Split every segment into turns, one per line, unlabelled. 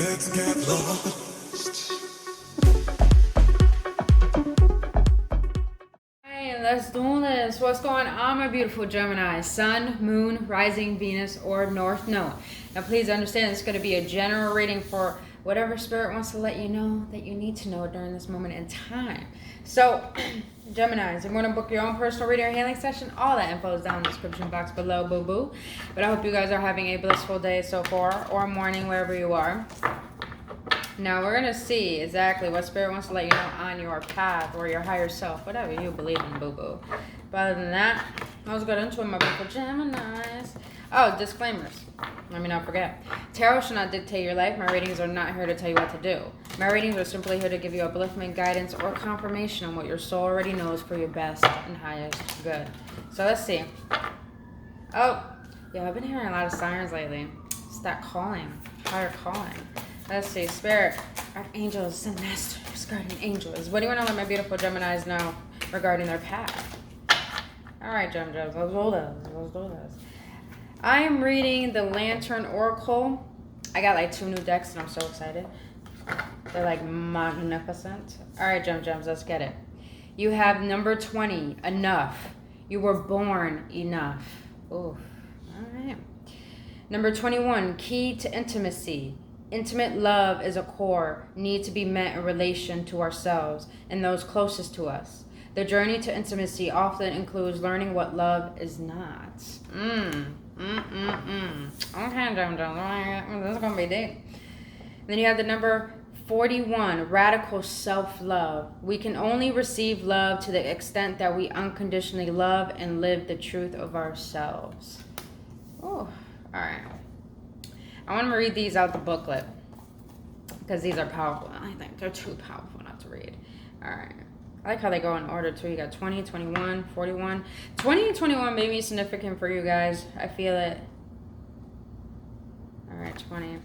Let's get lost.
Hey, let's do this. What's going on, my beautiful Gemini? Sun, Moon, Rising, Venus, or North Node. Now, please understand it's going to be a general reading for whatever Spirit wants to let you know that you need to know during this moment in time. So, Geminis, you want to book your own personal reading or healing session? All that info is down in the description box below, boo-boo. But I hope you guys are having a blissful day so far, or morning, wherever you are. Now we're going to see exactly what Spirit wants to let you know on your path or your higher self, whatever you believe in, boo-boo. But other than that, let's get into it, my beautiful Geminis. Oh, disclaimers. Let me not forget. Tarot should not dictate your life. My readings are not here to tell you what to do. My readings are simply here to give you upliftment, guidance, or confirmation on what your soul already knows for your best and highest good. So let's see. Oh, yeah, I've been hearing a lot of sirens lately. It's that calling, higher calling. Let's see, Spirit, Archangels, and Masters, Guardian Angels. What do you want to let my beautiful Geminis know regarding their path? All right, Gems, let's do this. I am reading the Lantern Oracle. I got like 2 new decks, and I'm so excited. They're like magnificent. All right, Gems, let's get it. You have number 20, enough. You were born enough. Ooh, all right. Number 21, key to intimacy. Intimate love is a core need to be met in relation to ourselves and those closest to us. The journey to intimacy often includes learning what love is not. Okay, this is going to be deep. Then you have the number 41, radical self-love. We can only receive love to the extent that we unconditionally love and live the truth of ourselves. Oh, all right. I want to read these out the booklet because these are powerful. I think they're too powerful not to read. All right. I like how they go in order too. You got 20, 21, 41. 20 and 21 may be significant for you guys. I feel it. All right, 20.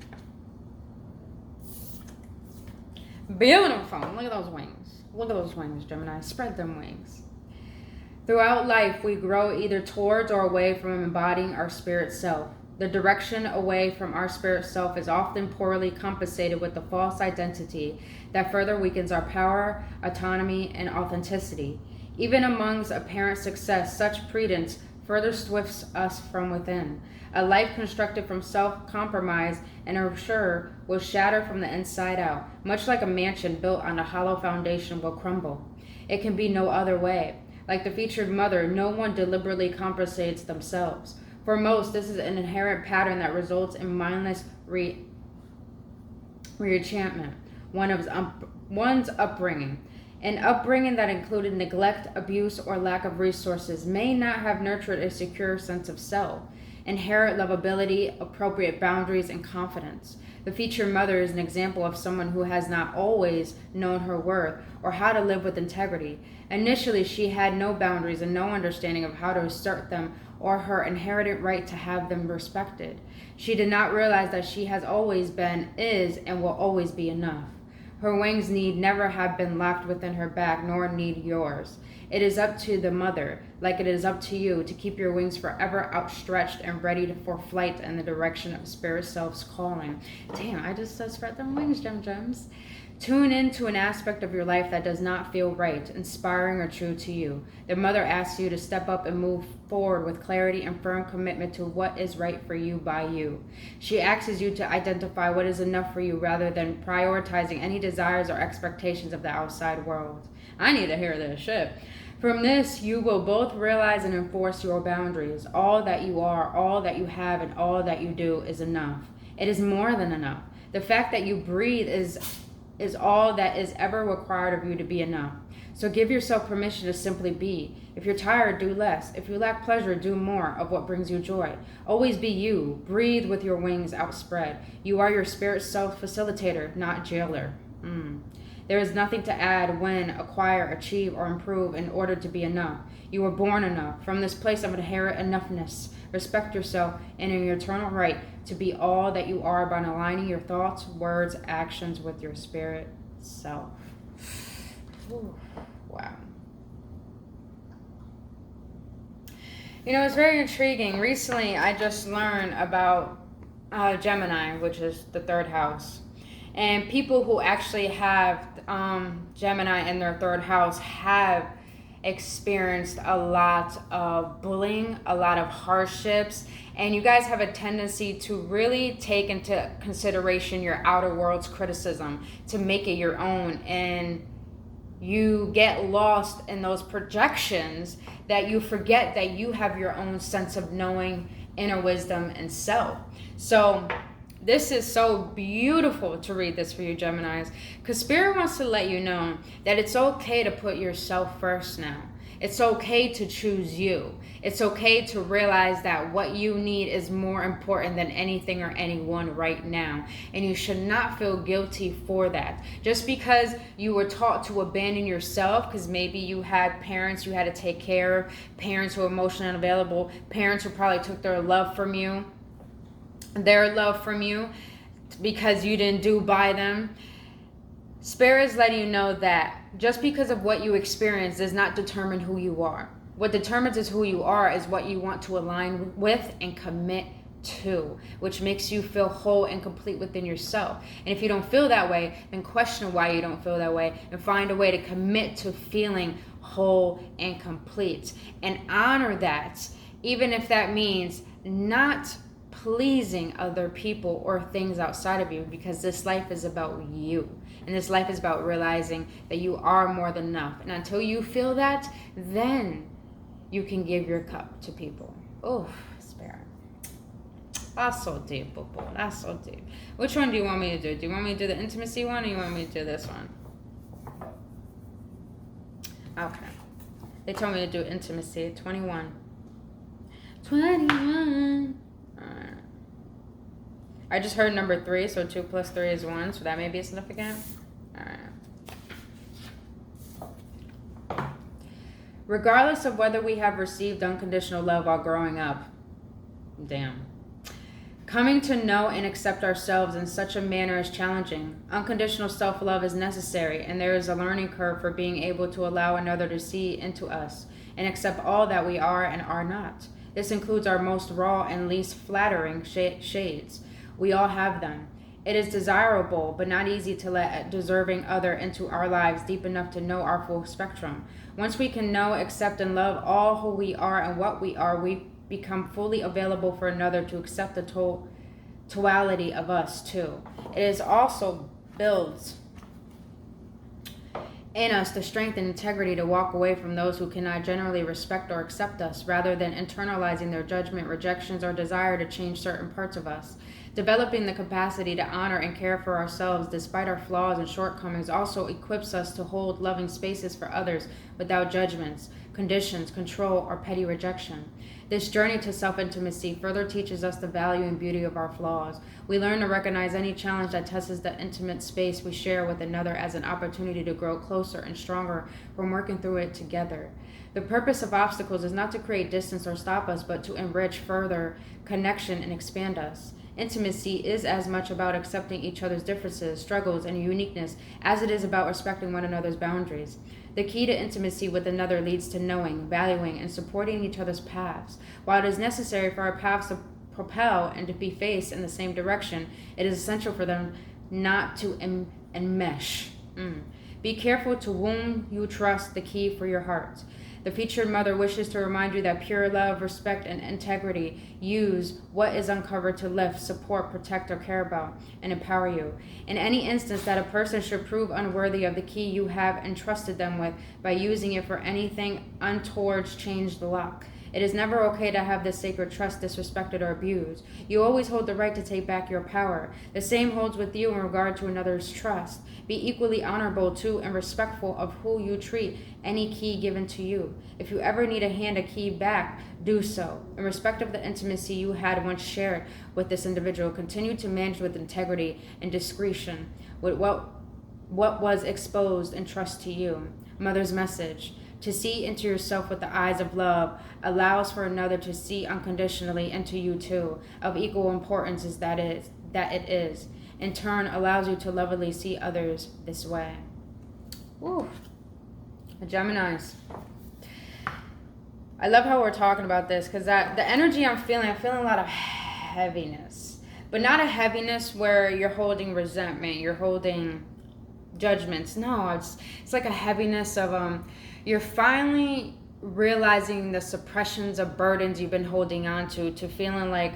Beautiful. Look at those wings. Look at those wings, Gemini. Spread them wings. Throughout life, we grow either towards or away from embodying our spirit self. The direction away from our spirit self is often poorly compensated with a false identity that further weakens our power, autonomy, and authenticity. Even amongst apparent success, such credence further swifts us from within. A life constructed from self-compromise and assure will shatter from the inside out, much like a mansion built on a hollow foundation will crumble. It can be no other way. Like the featured mother, no one deliberately compensates themselves. For most, this is an inherent pattern that results in mindless re-enchantment, one's upbringing. An upbringing that included neglect, abuse, or lack of resources may not have nurtured a secure sense of self, inherent lovability, appropriate boundaries, and confidence. The featured mother is an example of someone who has not always known her worth or how to live with integrity. Initially, she had no boundaries and no understanding of how to assert them or her inherent right to have them respected. She did not realize that she has always been, is, and will always be enough. Her wings need never have been locked within her back, nor need yours. It is up to the mother, like it is up to you, to keep your wings forever outstretched and ready for flight in the direction of spirit self's calling. Damn, I just said spread them wings, gems. Tune into an aspect of your life that does not feel right, inspiring, or true to you. The mother asks you to step up and move forward with clarity and firm commitment to what is right for you by you. She asks you to identify what is enough for you rather than prioritizing any desires or expectations of the outside world. I need to hear this shit. From this, you will both realize and enforce your boundaries. All that you are, all that you have, and all that you do is enough. It is more than enough. The fact that you breathe is all that is ever required of you to be enough. So give yourself permission to simply be. If you're tired, do less. If you lack pleasure, do more of what brings you joy. Always be you. Breathe with your wings outspread. You are your spirit self facilitator, not jailer. There is nothing to add, win, acquire, achieve, or improve in order to be enough. You were born enough. From this place of inherent enoughness, respect yourself and in your eternal right to be all that you are by aligning your thoughts, words, actions with your spirit self. Ooh, wow. You know, it's very intriguing. Recently, I just learned about Gemini, which is the 3rd house. And people who actually have Gemini in their third house have experienced a lot of bullying, a lot of hardships, and you guys have a tendency to really take into consideration your outer world's criticism to make it your own, and you get lost in those projections that you forget that you have your own sense of knowing, inner wisdom, and self. So this is so beautiful to read this for you, Geminis, because Spirit wants to let you know that it's okay to put yourself first now. It's okay to choose you. It's okay to realize that what you need is more important than anything or anyone right now. And you should not feel guilty for that. Just because you were taught to abandon yourself, because maybe you had parents you had to take care of, parents who were emotionally unavailable, parents who probably took their love from you, because you didn't do by them. Spirit is letting you know that just because of what you experience does not determine who you are. What determines is who you are is what you want to align with and commit to, which makes you feel whole and complete within yourself. And if you don't feel that way, then question why you don't feel that way and find a way to commit to feeling whole and complete. And honor that, even if that means not pleasing other people or things outside of you, because this life is about you. And this life is about realizing that you are more than enough. And until you feel that, then you can give your cup to people. Oh, Spirit. That's so deep, boo. That's so deep. Which one do you want me to do? Do you want me to do the intimacy one, or you want me to do this one? Okay. They told me to do intimacy. 21. 21. Alright. I just heard number 3, so 2 plus 3 is 1, so that may be significant. Alright. Regardless of whether we have received unconditional love while growing up, coming to know and accept ourselves in such a manner is challenging. Unconditional self-love is necessary, and there is a learning curve for being able to allow another to see into us and accept all that we are and are not. This includes our most raw and least flattering shades. We all have them. It is desirable, but not easy to let a deserving other into our lives deep enough to know our full spectrum. Once we can know, accept, and love all who we are and what we are, we become fully available for another to accept the totality of us too. It is also builds in us the strength and integrity to walk away from those who cannot generally respect or accept us, rather than internalizing their judgment, rejections, or desire to change certain parts of us. Developing the capacity to honor and care for ourselves despite our flaws and shortcomings also equips us to hold loving spaces for others without judgments, conditions, control, or petty rejection. This journey to self-intimacy further teaches us the value and beauty of our flaws. We learn to recognize any challenge that tests the intimate space we share with another as an opportunity to grow closer and stronger from working through it together. The purpose of obstacles is not to create distance or stop us, but to enrich further connection and expand us. Intimacy is as much about accepting each other's differences, struggles, and uniqueness as it is about respecting one another's boundaries. The key to intimacy with another leads to knowing, valuing, and supporting each other's paths. While it is necessary for our paths to propel and to be faced in the same direction, it is essential for them not to enmesh. Be careful to whom you trust the key for your heart. The featured mother wishes to remind you that pure love, respect, and integrity use what is uncovered to lift, support, protect, or care about, and empower you. In any instance that a person should prove unworthy of the key you have entrusted them with by using it for anything untoward, change the lock. It is never okay to have this sacred trust disrespected or abused. You always hold the right to take back your power. The same holds with you in regard to another's trust. Be equally honorable to and respectful of who you treat any key given to you. If you ever need to hand a key back, do so. In respect of the intimacy you had once shared with this individual, continue to manage with integrity and discretion with what was exposed and trust to you. Mother's message: to see into yourself with the eyes of love allows for another to see unconditionally into you too. Of equal importance is that it is. In turn, allows you to lovingly see others this way. Woo. Geminis. I love how we're talking about this, because the energy I'm feeling a lot of heaviness. but not a heaviness where you're holding resentment, you're holding judgments. No, it's like a heaviness of you're finally realizing the suppressions of burdens you've been holding on to feeling like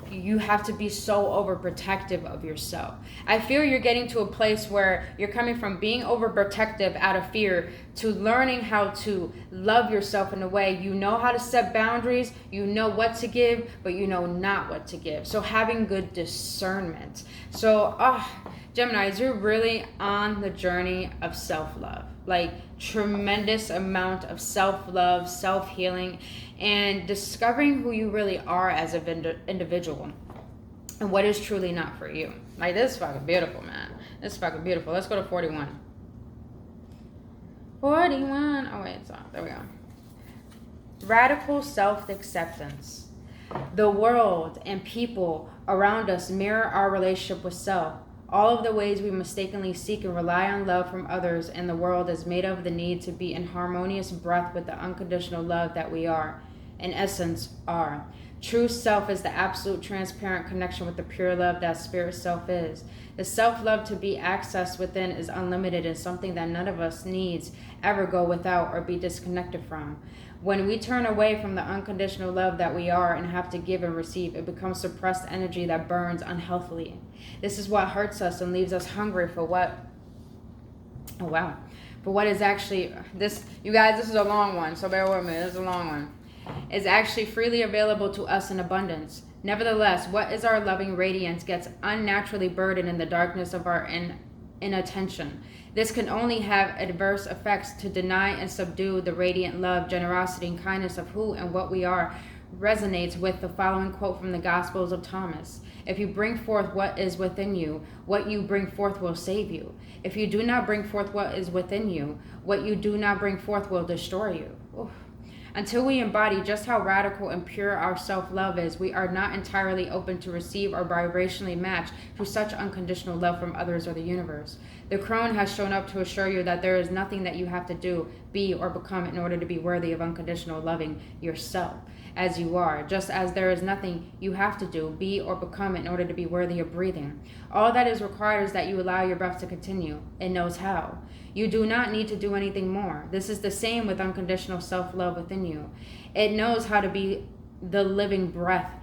you have to be so overprotective of yourself. I feel you're getting to a place where you're coming from being overprotective out of fear to learning how to love yourself in a way you know how to set boundaries, you know what to give, but you know not what to give. So having good discernment. So, Geminis, you're really on the journey of self-love. Like tremendous amount of self-love, self-healing, and discovering who you really are as an individual and what is truly not for you. Like, this is fucking beautiful, man. This is fucking beautiful. Let's go to 41. 41. Oh, wait, it's off. There we go. Radical self-acceptance. The world and people around us mirror our relationship with self. All of the ways we mistakenly seek and rely on love from others and the world is made of the need to be in harmonious breath with the unconditional love that we are, in essence, are. True self is the absolute transparent connection with the pure love that spirit self is. The self-love to be accessed within is unlimited and something that none of us needs ever go without or be disconnected from. When we turn away from the unconditional love that we are and have to give and receive, it becomes suppressed energy that burns unhealthily. This is what hurts us and leaves us hungry for what is actually, this, you guys, this is a long one, so bear with me, this is a long one, is actually freely available to us in abundance. Nevertheless, what is our loving radiance gets unnaturally burdened in the darkness of our inattention. This can only have adverse effects to deny and subdue the radiant love, generosity, and kindness of who and what we are. Resonates with the following quote from the Gospels of Thomas. If you bring forth what is within you, what you bring forth will save you. If you do not bring forth what is within you, what you do not bring forth will destroy you. Oof. Until we embody just how radical and pure our self-love is, we are not entirely open to receive or vibrationally match to such unconditional love from others or the universe. The crone has shown up to assure you that there is nothing that you have to do, be, or become in order to be worthy of unconditional loving yourself as you are, just as there is nothing you have to do, be, or become in order to be worthy of breathing. All that is required is that you allow your breath to continue. It knows how. You do not need to do anything more. This is the same with unconditional self-love within you. It knows how to be the living breath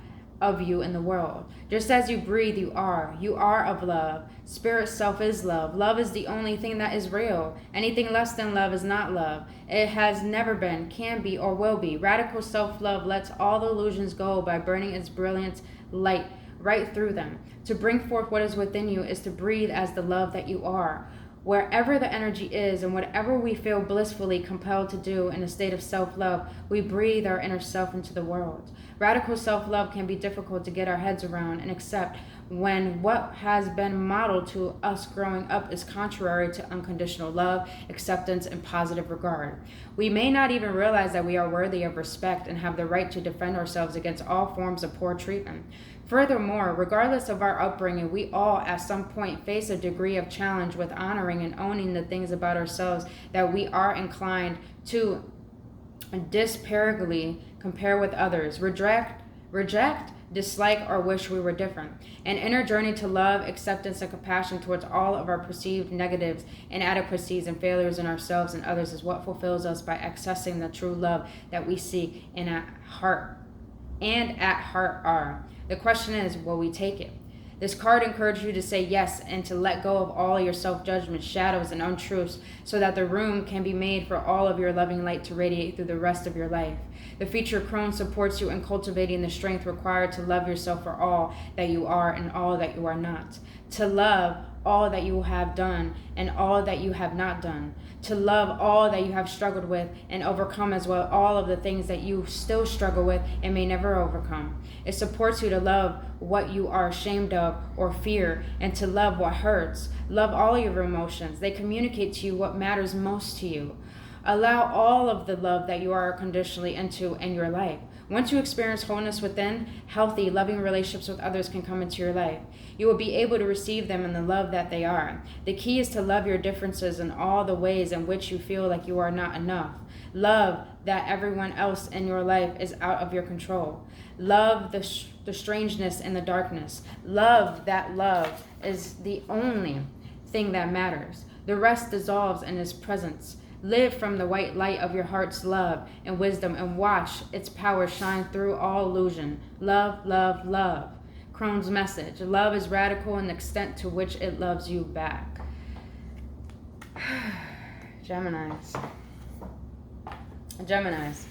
of you in the world. Just as you breathe, you are. You are of love. Spirit self is love. Love is the only thing that is real. Anything less than love is not love. It has never been, can be, or will be. Radical self-love lets all the illusions go by burning its brilliant light right through them. To bring forth what is within you is to breathe as the love that you are. Wherever the energy is and whatever we feel blissfully compelled to do in a state of self-love, we breathe our inner self into the world. Radical self-love can be difficult to get our heads around and accept when what has been modeled to us growing up is contrary to unconditional love, acceptance, and positive regard. We may not even realize that we are worthy of respect and have the right to defend ourselves against all forms of poor treatment. Furthermore, regardless of our upbringing, we all at some point face a degree of challenge with honoring and owning the things about ourselves that we are inclined to disparagingly compare with others, reject, dislike, or wish we were different. An inner journey to love, acceptance, and compassion towards all of our perceived negatives, inadequacies, and failures in ourselves and others is what fulfills us by accessing the true love that we seek and at heart are. The question is, will we take it? This card encourages you to say yes and to let go of all your self-judgments, shadows, and untruths so that the room can be made for all of your loving light to radiate through the rest of your life. The feature crone supports you in cultivating the strength required to love yourself for all that you are and all that you are not. To love all that you have done and all that you have not done. To love all that you have struggled with and overcome, as well all of the things that you still struggle with and may never overcome. It supports you to love what you are ashamed of or fear and to love what hurts. Love all your emotions. They communicate to you what matters most to you. Allow all of the love that you are conditionally into in your life. Once you experience wholeness within, healthy, loving relationships with others can come into your life. You will be able to receive them in the love that they are. The key is to love your differences in all the ways in which you feel like you are not enough. Love that everyone else in your life is out of your control. Love the strangeness and the darkness. Love that love is the only thing that matters. The rest dissolves in His presence. Live from the white light of your heart's love and wisdom and watch its power shine through all illusion. Love, love, love. Crohn's message. Love is radical in the extent to which it loves you back. Geminis. Geminis.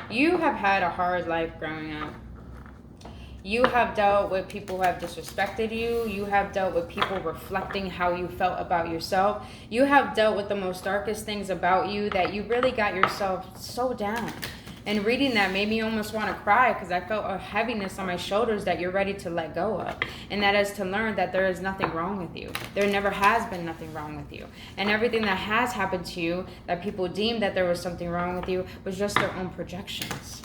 You have had a hard life growing up. You have dealt with people who have disrespected you. You have dealt with people reflecting how you felt about yourself. You have dealt with the most darkest things about you that you really got yourself so down. And reading that made me almost want to cry because I felt a heaviness on my shoulders that you're ready to let go of. And that is to learn that there is nothing wrong with you. There never has been nothing wrong with you. And everything that has happened to you that people deemed that there was something wrong with you was just their own projections.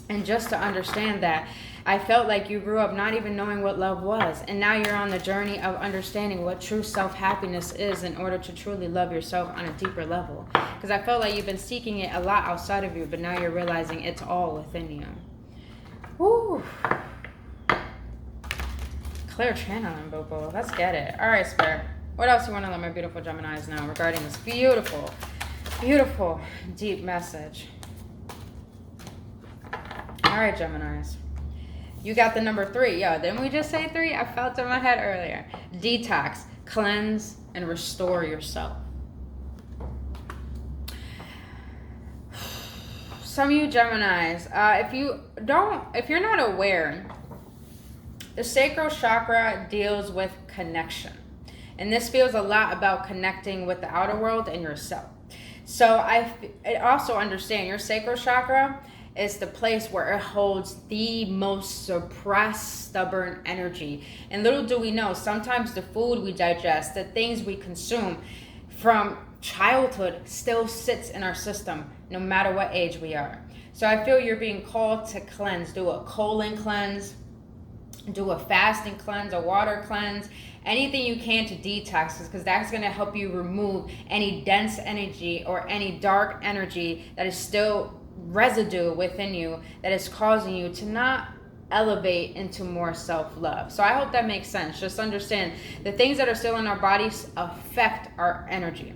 And just to understand that, I felt like you grew up not even knowing what love was. And now you're on the journey of understanding what true self-happiness is in order to truly love yourself on a deeper level. Because I felt like you've been seeking it a lot outside of you, but now you're realizing it's all within you. Woo! Clear channeling, Bobo. Let's get it. All right, Spirit. What else you want to let my beautiful Geminis know regarding this beautiful, beautiful, deep message? All right, Geminis. You got the number 3. Yo, didn't we just say 3? I felt it in my head earlier. Detox, cleanse, and restore yourself. Some of you Geminis, if you're not aware, the sacral chakra deals with connection. And this feels a lot about connecting with the outer world and yourself. So I also understand your sacral chakra is the place where it holds the most suppressed, stubborn energy. And little do we know, sometimes the food we digest, the things we consume from childhood still sits in our system, no matter what age we are. So I feel you're being called to cleanse. Do a colon cleanse, do a fasting cleanse, a water cleanse, anything you can to detox, because that's going to help you remove any dense energy or any dark energy that is still residue within you that is causing you to not elevate into more self-love. So I hope that makes sense. Just understand the things that are still in our bodies affect our energy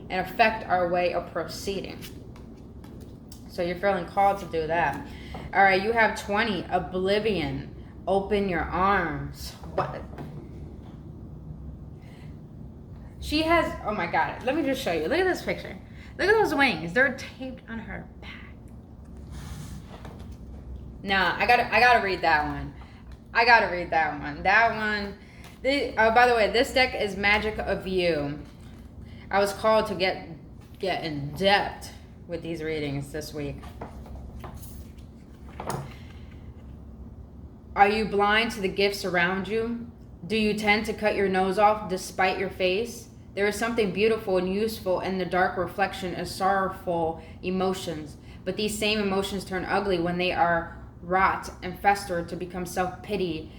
and affect our way of proceeding. So you're feeling called to do that. All right, you have 20, oblivion. Open your arms. What? She has, oh my God, let me just show you. Look at this picture. Look at those wings. They're taped on her back. Nah, I gotta read that one. That one. By the way, this deck is Magic of You. I was called to get in depth with these readings this week. Are you blind to the gifts around you? Do you tend to cut your nose off despite your face? There is something beautiful and useful in the dark reflection of sorrowful emotions, but these same emotions turn ugly when they are rot and fester to become self-pity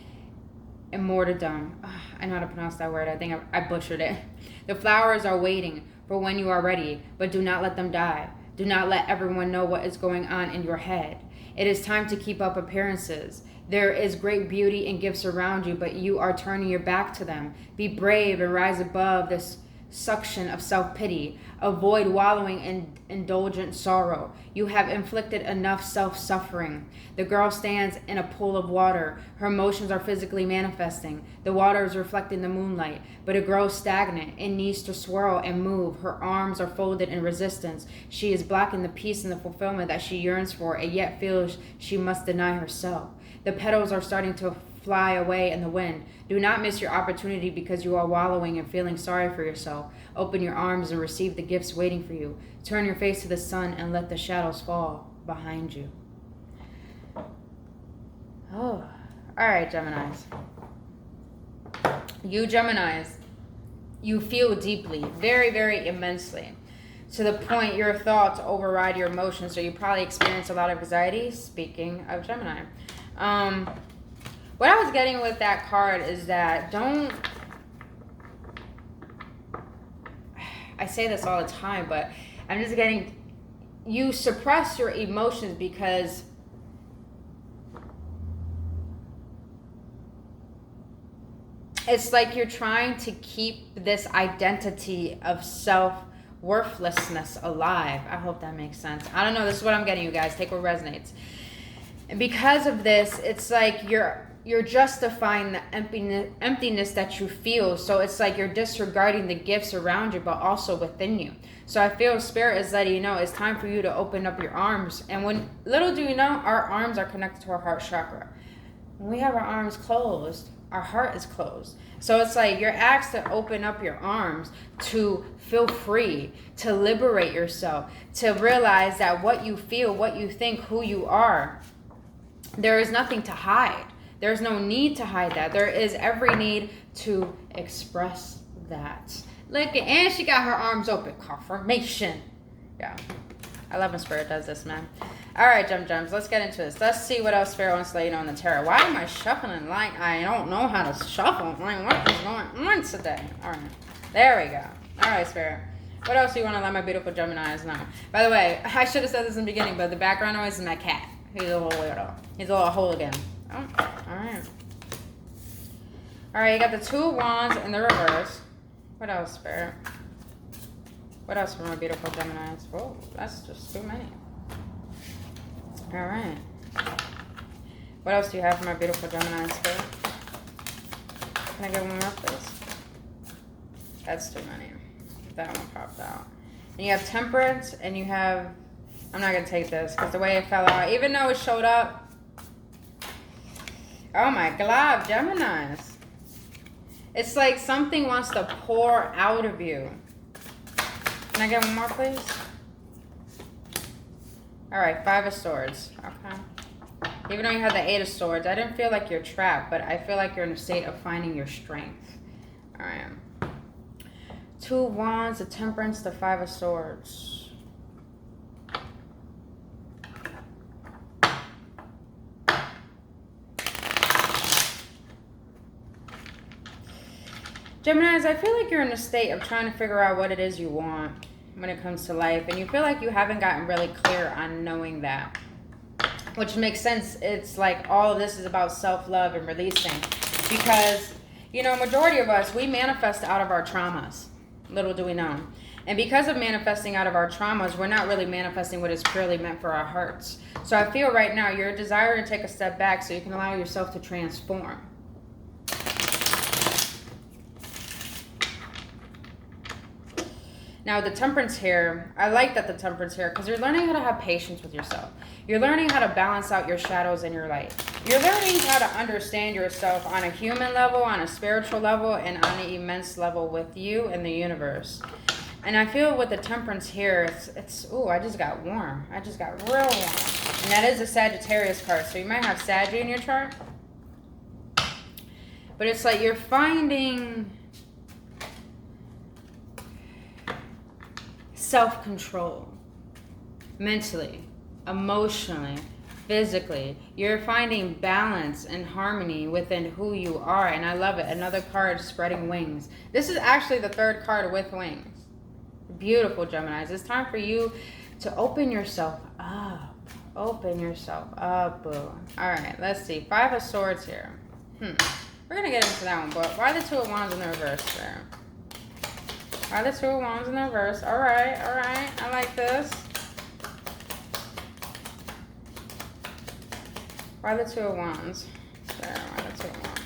and martyrdom. I know how to pronounce that word. I think I butchered it. The flowers are waiting for when you are ready, but do not let them die. Do not let everyone know what is going on in your head. It is time to keep up appearances. There is great beauty and gifts around you, but you are turning your back to them. Be brave and rise above this suction of self-pity. Avoid wallowing in indulgent sorrow. You have inflicted enough self-suffering. The girl stands in a pool of water. Her emotions are physically manifesting. The water is reflecting the moonlight, but it grows stagnant. It needs to swirl and move. Her arms are folded in resistance. She is blocking the peace and the fulfillment that she yearns for, and yet feels she must deny herself. The petals are starting to fly away in the wind. Do not miss your opportunity because you are wallowing and feeling sorry for yourself. Open your arms and receive the gifts waiting for you. Turn your face to the sun and let the shadows fall behind you. Oh, all right, Geminis. You Geminis, you feel deeply, very, very immensely. to the point your thoughts override your emotions. So you probably experience a lot of anxiety. Speaking of Gemini. What I was getting with that card is that I say this all the time, but I'm just getting, you suppress your emotions because it's like you're trying to keep this identity of self-worthlessness alive. I hope that makes sense. I don't know. This is what I'm getting, you guys. Take what resonates. And because of this, it's like you're justifying the emptiness that you feel. So it's like you're disregarding the gifts around you, but also within you. So I feel Spirit is letting you know it's time for you to open up your arms. And when, little do you know, our arms are connected to our heart chakra. When we have our arms closed, our heart is closed. So it's like you're asked to open up your arms, to feel free, to liberate yourself, to realize that what you feel, what you think, who you are, there is nothing to hide. There's no need to hide that. There is every need to express that. Look, and she got her arms open. Confirmation. Yeah. I love when Spirit does this, man. All right, Gems. Let's get into this. Let's see what else Spirit wants to let you know in the tarot. Why am I shuffling like I don't know how to shuffle? Like, what is going on today? All right. There we go. All right, Spirit. What else do you want to let my beautiful Geminis know? By the way, I should have said this in the beginning, but the background noise is my cat. He's a little weirdo. He's a little hooligan. Oh, all right. All right, you got the Two of Wands in the reverse. What else, Spirit? What else for my beautiful Geminis? Whoa, that's just too many. All right. What else do you have for my beautiful Geminis, Spirit? Can I get one more, please? That's too many. That one popped out. And you have Temperance, and you have... I'm not going to take this, because the way it fell out, even though it showed up... Oh my God, Geminis. It's like something wants to pour out of you. Can I get one more, please? All right, Five of Swords. Okay. Even though you had the Eight of Swords, I didn't feel like you're trapped, but I feel like you're in a state of finding your strength. All right. Two of Wands, the Temperance, the Five of Swords. Geminis, I feel like you're in a state of trying to figure out what it is you want when it comes to life. And you feel like you haven't gotten really clear on knowing that. Which makes sense. It's like all of this is about self-love and releasing. Because, you know, majority of us, we manifest out of our traumas. Little do we know. And because of manifesting out of our traumas, we're not really manifesting what is purely meant for our hearts. So I feel right now your desire to take a step back so you can allow yourself to transform. Now, the Temperance here, I like that the Temperance here, because you're learning how to have patience with yourself. You're learning how to balance out your shadows and your light. You're learning how to understand yourself on a human level, on a spiritual level, and on an immense level with you and the universe. And I feel with the Temperance here, ooh, I just got warm. I just got real warm. And that is a Sagittarius card, so you might have Sag in your chart. But it's like you're finding... self-control, mentally, emotionally, physically. You're finding balance and harmony within who you are, and I love it. Another card, spreading wings. This is actually the third card with wings. Beautiful, Geminis. It's time for you to open yourself up. Open yourself up, boo. All right, let's see. Five of Swords here. We're going to get into that one, but why the Two of Wands in the reverse there? Why the Two of Wands in the reverse? All right. I like this. Why the Two of Wands? There, why the Two of Wands?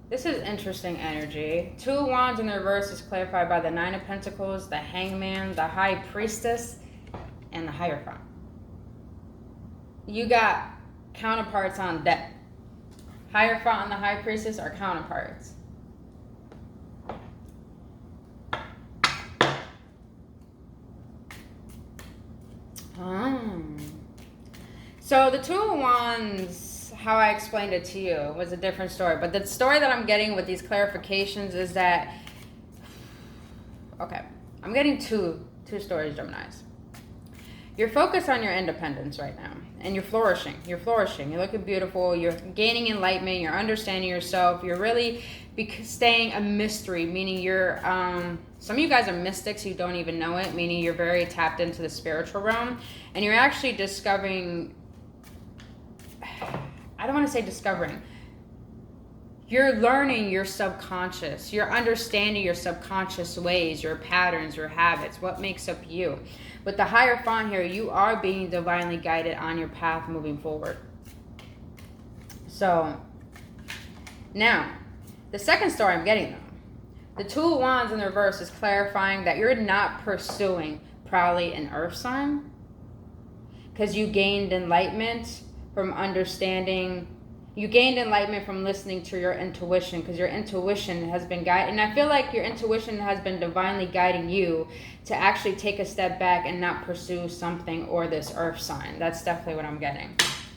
This is interesting energy. Two of Wands in the reverse is clarified by the Nine of Pentacles, the Hangman, the High Priestess, and the Hierophant. You got counterparts on deck. Hierophant and the High Priestess are counterparts. So the Two of Wands how I explained it to you was a different story. But the story that I'm getting with these clarifications is that, okay, I'm getting two stories, Geminis. You're focused on your independence right now, and you're flourishing. You're flourishing. You're looking beautiful. You're gaining enlightenment. You're understanding yourself. You're really staying a mystery, meaning you're, some of you guys are mystics, you don't even know it, meaning you're very tapped into the spiritual realm, and you're actually discovering, I don't want to say discovering, you're learning your subconscious. You're understanding your subconscious ways, your patterns, your habits, what makes up you. With the higher font here, you are being divinely guided on your path moving forward. So, now, the second story I'm getting though, the Two of Wands in the reverse is clarifying that you're not pursuing probably an earth sign, because you gained enlightenment from understanding. You gained enlightenment from listening to your intuition, because your intuition has been guided. And I feel like your intuition has been divinely guiding you to actually take a step back and not pursue something or this earth sign. That's definitely what I'm getting.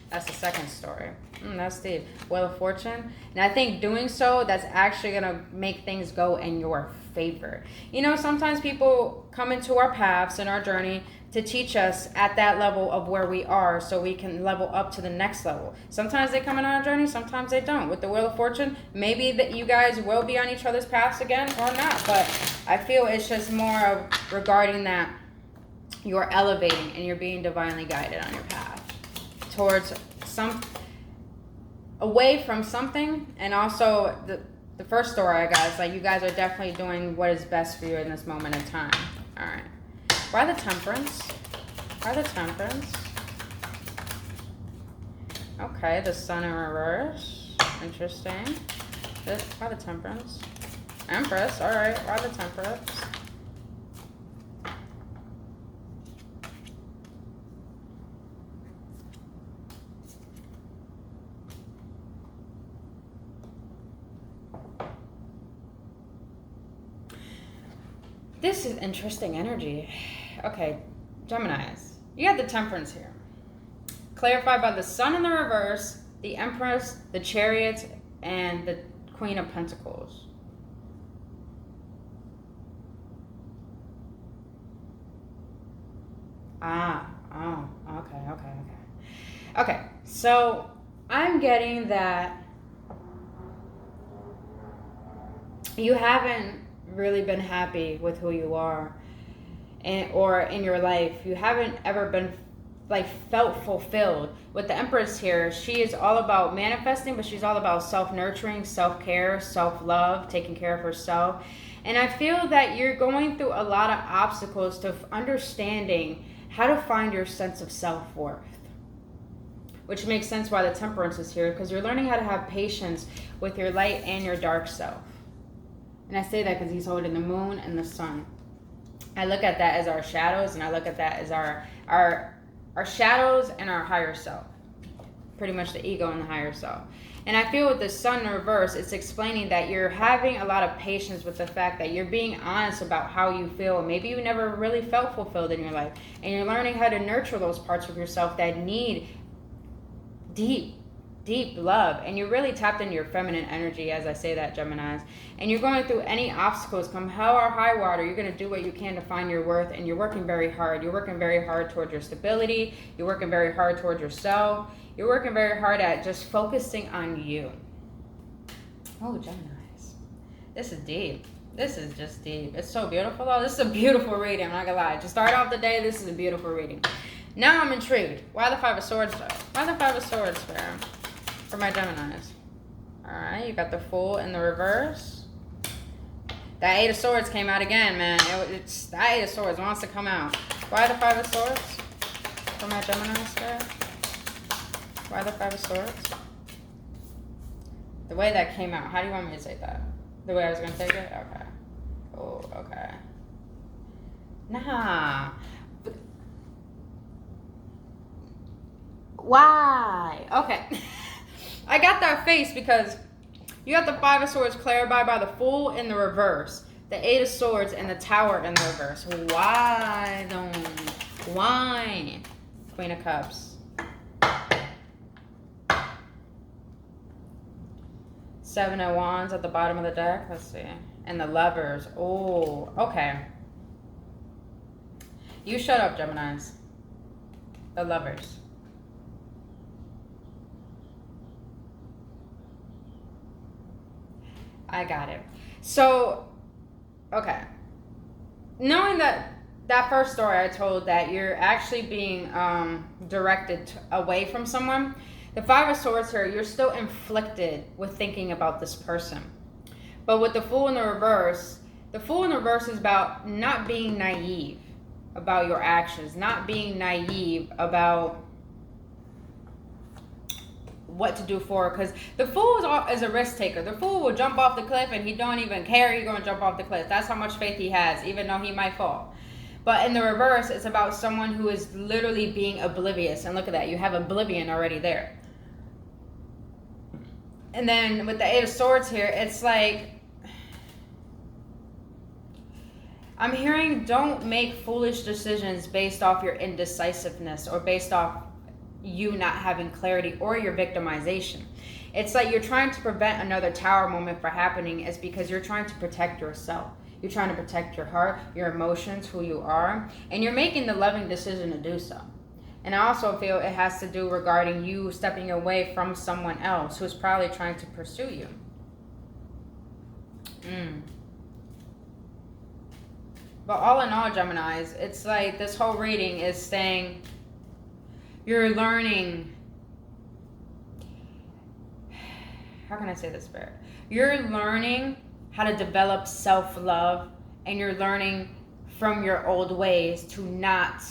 That's the second story. That's the Wheel of Fortune. And I think doing so, that's actually going to make things go in your favor. You know, sometimes people come into our paths and our journey to teach us at that level of where we are so we can level up to the next level. Sometimes they come in on a journey, sometimes they don't. With the Wheel of Fortune, maybe that you guys will be on each other's paths again or not. But I feel it's just more of regarding that you're elevating and you're being divinely guided on your path towards away from something. And also the first story I got is like you guys are definitely doing what is best for you in this moment in time. All right. Why the Temperance? Why the Temperance? Okay, the Sun in reverse. Interesting. Why the Temperance? Empress. All right. Why the Temperance? This is interesting energy. Okay, Geminis. You got the Temperance here. Clarified by the Sun in the reverse, the Empress, the Chariot, and the Queen of Pentacles. Okay, so I'm getting that you haven't really been happy with who you are or in your life. You haven't ever been felt fulfilled. With the Empress here, she is all about manifesting, but she's all about self-nurturing, self-care, self-love, taking care of herself. And I feel that you're going through a lot of obstacles to understanding how to find your sense of self-worth, which makes sense why the Temperance is here, because you're learning how to have patience with your light and your dark self. And I say that because he's holding the Moon and the Sun. I look at that as our shadows, and I look at that as our shadows and our higher self. Pretty much the ego and the higher self. And I feel with the Sun in reverse, it's explaining that you're having a lot of patience with the fact that you're being honest about how you feel. Maybe you never really felt fulfilled in your life. And you're learning how to nurture those parts of yourself that need deep love. And you're really tapped into your feminine energy, as I say that, Geminis. And you're going through any obstacles, come hell or high water, you're going to do what you can to find your worth. And you're working very hard. You're working very hard towards your stability. You're working very hard towards yourself. You're working very hard at just focusing on you. Oh, Geminis. This is deep. This is just deep. It's so beautiful, though. This is a beautiful reading, I'm not going to lie. To start off the day, this is a beautiful reading. Now I'm intrigued. Why the Five of Swords, though? Why the Five of Swords for my Geminis? Alright, you got the Fool in the reverse. That Eight of Swords came out again, man. That Eight of Swords wants to come out. Why the Five of Swords for my Geminis there? Why the Five of Swords? The way that came out. How do you want me to say that? The way I was going to take it? Okay. Oh, okay. Nah. Why? Okay. I got that face because you got the Five of Swords clarified by the Fool in the reverse, the Eight of Swords, and the Tower in the reverse. Why don't? Why? Queen of Cups. Seven of Wands at the bottom of the deck. Let's see. And the Lovers. Oh, okay. You shut up, Geminis. The Lovers. I got it. So, okay. Knowing that first story I told, that you're actually being directed away from someone, the Five of Swords here, you're still inflicted with thinking about this person. But with the Fool in the reverse is about not being naive about your actions, not being naive about what to do for, because the Fool is a risk taker. The Fool will jump off the cliff and he don't even care he's going to jump off the cliff. That's how much faith he has, even though he might fall. But in the reverse, it's about someone who is literally being oblivious. And look at that, you have oblivion already there. And then with the Eight of Swords here, it's like, I'm hearing don't make foolish decisions based off your indecisiveness or based off you not having clarity or your victimization. It's like you're trying to prevent another tower moment from happening is because you're trying to protect yourself. You're trying to protect your heart, your emotions, who you are, and you're making the loving decision to do so. And I also feel it has to do regarding you stepping away from someone else who's probably trying to pursue you. But all in all, Geminis, it's like this whole reading is saying you're learning. How can I say this, Spirit? You're learning how to develop self-love, and you're learning from your old ways to not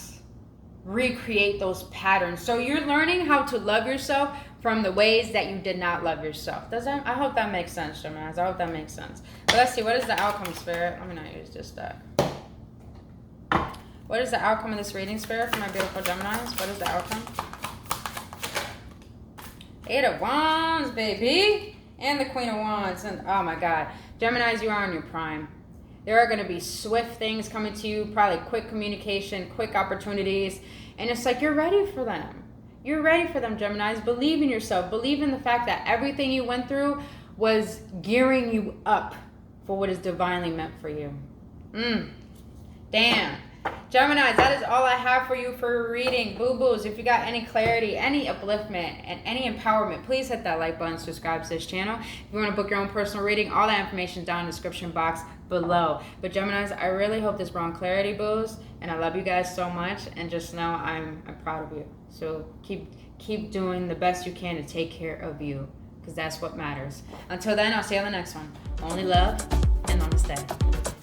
recreate those patterns. So you're learning how to love yourself from the ways that you did not love yourself. I hope that makes sense, Geminis. I hope that makes sense. But let's see, what is the outcome, Spirit? Let me not use this deck. What is the outcome of this reading, Spirit, for my beautiful Geminis? What is the outcome? Eight of Wands, baby. And the Queen of Wands. And oh my God. Geminis, you are on your prime. There are going to be swift things coming to you. Probably quick communication, quick opportunities. And it's like you're ready for them. You're ready for them, Geminis. Believe in yourself. Believe in the fact that everything you went through was gearing you up for what is divinely meant for you. Damn. Geminis, that is all I have for you for reading. Boo-boos, if you got any clarity, any upliftment, and any empowerment, please hit that like button, subscribe to this channel. If you want to book your own personal reading, all that information is down in the description box below. But Geminis, I really hope this brought clarity, boos, and I love you guys so much, and just know I'm proud of you. So keep doing the best you can to take care of you, because that's what matters. Until then, I'll see you on the next one. Only love and namaste.